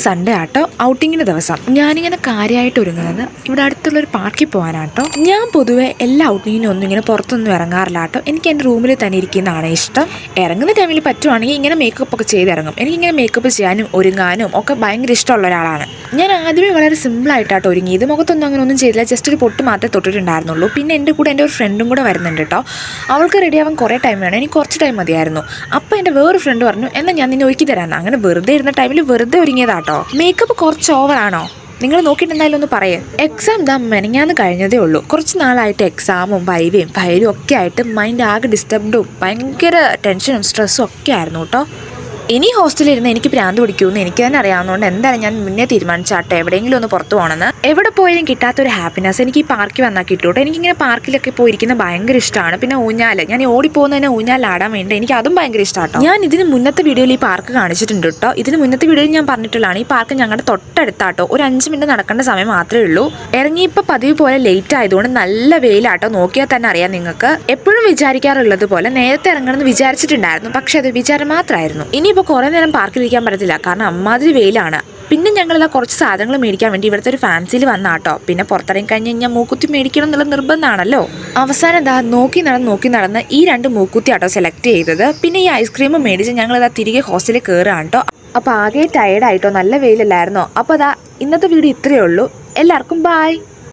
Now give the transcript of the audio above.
Sunday ആട്ടോ, ഔട്ടിങ്ങിൻ്റെ ദിവസം. ഞാനിങ്ങനെ കാര്യമായിട്ട് ഒരുങ്ങുന്നത് ഇവിടെ അടുത്തുള്ളൊരു പാർക്കിൽ പോകാനാട്ടോ. ഞാൻ പൊതുവെ എല്ലാ ഔട്ടിങ്ങിനും ഒന്നും ഇങ്ങനെ പുറത്തൊന്നും ഇറങ്ങാറില്ല കേട്ടോ. എനിക്ക് എൻ്റെ റൂമിൽ തന്നെ ഇരിക്കുന്നതാണ് ഇഷ്ടം. ഇറങ്ങുന്ന ടൈമിൽ പറ്റുവാണെങ്കിൽ ഇങ്ങനെ മേക്കപ്പ് ഒക്കെ ചെയ്തിറങ്ങും. എനിക്കിങ്ങനെ മേക്കപ്പ് ചെയ്യാനും ഒരുങ്ങാനും ഒക്കെ ഭയങ്കര ഇഷ്ടമുള്ള ഒരാളാണ് ഞാൻ. ആദ്യമേ വളരെ സിമ്പിളായിട്ടാട്ടോ ഒരുങ്ങിയത്. മുഖത്തൊന്നും അങ്ങനെ ഒന്നും ചെയ്തില്ല, ജസ്റ്റ് ഒരു പൊട്ട് മാത്രമേ തൊട്ടിട്ടുണ്ടായിരുന്നുള്ളൂ. പിന്നെ എൻ്റെ കൂടെ എൻ്റെ ഒരു ഫ്രണ്ടും കൂടെ വരുന്നുണ്ട് കേട്ടോ. അവൾക്ക് റെഡിയാവാൻ കുറേ ടൈം വേണം, എനിക്ക് കുറച്ച് ടൈം മതിയായിരുന്നു. അപ്പോൾ എൻ്റെ വേറൊരു ഫ്രണ്ട് പറഞ്ഞു, എന്നാൽ ഞാൻ നിന്നെ ഒരുക്കി തരാമെന്ന്. അങ്ങനെ വെറുതെ ഇരുന്ന ടൈമിൽ വെറുതെ ഒരുങ്ങിയതാട്ടോ. മേക്കപ്പ് കുറച്ച് ഓവറാണോ? നിങ്ങൾ നോക്കിയിട്ട് എന്തായാലും ഒന്ന് പറയേ. എക്സാം മെനങ്ങാന്ന് കഴിഞ്ഞതേ ഉള്ളൂ. കുറച്ച് നാളായിട്ട് എക്സാമും വൈവയും ഫയലും ഒക്കെ ആയിട്ട് മൈൻഡ് ആകെ ഡിസ്റ്റർബ്ഡും ഭയങ്കര ടെൻഷനും സ്ട്രെസ്സും ഒക്കെ ആയിരുന്നു കേട്ടോ. ഇനി ഹോസ്റ്റലിൽ ഇരുന്ന് എനിക്ക് ഭ്രാന്ത് പിടിക്കുമെന്ന് എനിക്ക് തന്നെ അറിയാവുന്നതുകൊണ്ട് എന്തായാലും ഞാൻ മുന്നേ തീരുമാനിച്ചാട്ടെ എവിടെയെങ്കിലും ഒന്ന് പുറത്ത് പോകണമെന്ന്. എവിടെ പോയാലും കിട്ടാത്തൊരു ഹാപ്പിനെസ് എനിക്ക് ഈ പാർക്കിൽ വന്നാൽ കിട്ടൂട്ടോ. എനിക്കിങ്ങനെ പാർക്കിലൊക്കെ പോയിരിക്കുന്നത് ഭയങ്കര ഇഷ്ടമാണ്. പിന്നെ ഊഞ്ഞാല്, ഞാൻ ഓടിപ്പോകുന്നതിന് ഊഞ്ഞാലാടാൻ വേണ്ടി എനിക്ക് അതും ഭയങ്കര ഇഷ്ടമാട്ടോ. ഞാൻ ഇതിന് മുന്നത്തെ വീഡിയോയിൽ ഈ പാർക്ക് കാണിച്ചിട്ടുണ്ട് കേട്ടോ. ഇതിന് മുന്നത്തെ വീഡിയോയിൽ ഞാൻ പറഞ്ഞിട്ടുള്ളതാണ് ഈ പാർക്ക് ഞങ്ങളുടെ തൊട്ടടുത്താട്ടോ. ഒരു 5 മിനിറ്റ് നടക്കേണ്ട സമയം മാത്രമേ ഉള്ളൂ. ഇറങ്ങിയപ്പോൾ പതിവ് പോലെ ലേറ്റ് ആയതുകൊണ്ട് നല്ല വെയിലാട്ടോ. നോക്കിയാൽ തന്നെ അറിയാം നിങ്ങൾക്ക്. എപ്പോഴും വിചാരിക്കാറുള്ളത് പോലെ നേരത്തെ ഇറങ്ങണമെന്ന് വിചാരിച്ചിട്ടുണ്ടായിരുന്നു, പക്ഷെ അത് വിചാരം മാത്രമായിരുന്നു. ഇനിയിപ്പോൾ കുറേ നേരം പാർക്കിലിരിക്കാൻ പറ്റത്തില്ല, കാരണം അമ്മാതിരി വെയിലാണ്. പിന്നെ ഞങ്ങളിതാ കുറച്ച് സാധനങ്ങൾ മേടിക്കാൻ വേണ്ടി ഇവിടുത്തെ ഒരു ഫാൻസിയിൽ വന്നാട്ടോ. പിന്നെ പുറത്തിറങ്ങി കഴിഞ്ഞ് കഴിഞ്ഞാൽ മൂക്കുത്തി മേടിക്കണം എന്നുള്ള നിർബന്ധമാണല്ലോ. അവസാനം ഇതാ നോക്കി നടന്ന് ഈ 2 മൂക്കുത്തി ആട്ടോ സെലക്ട് ചെയ്തത്. പിന്നെ ഈ ഐസ്ക്രീം മേടിച്ച് ഞങ്ങളിതാ തിരികെ ഹോസ്റ്റലിൽ കയറുകയാണ് കേട്ടോ. അപ്പോൾ ആകെ ടയേർഡായിട്ടോ, നല്ല വെയിലല്ലായിരുന്നോ. അപ്പോൾ അതാ ഇന്നത്തെ വീഡിയോ ഇത്രയേ ഉള്ളൂ. എല്ലാവർക്കും ബായ്.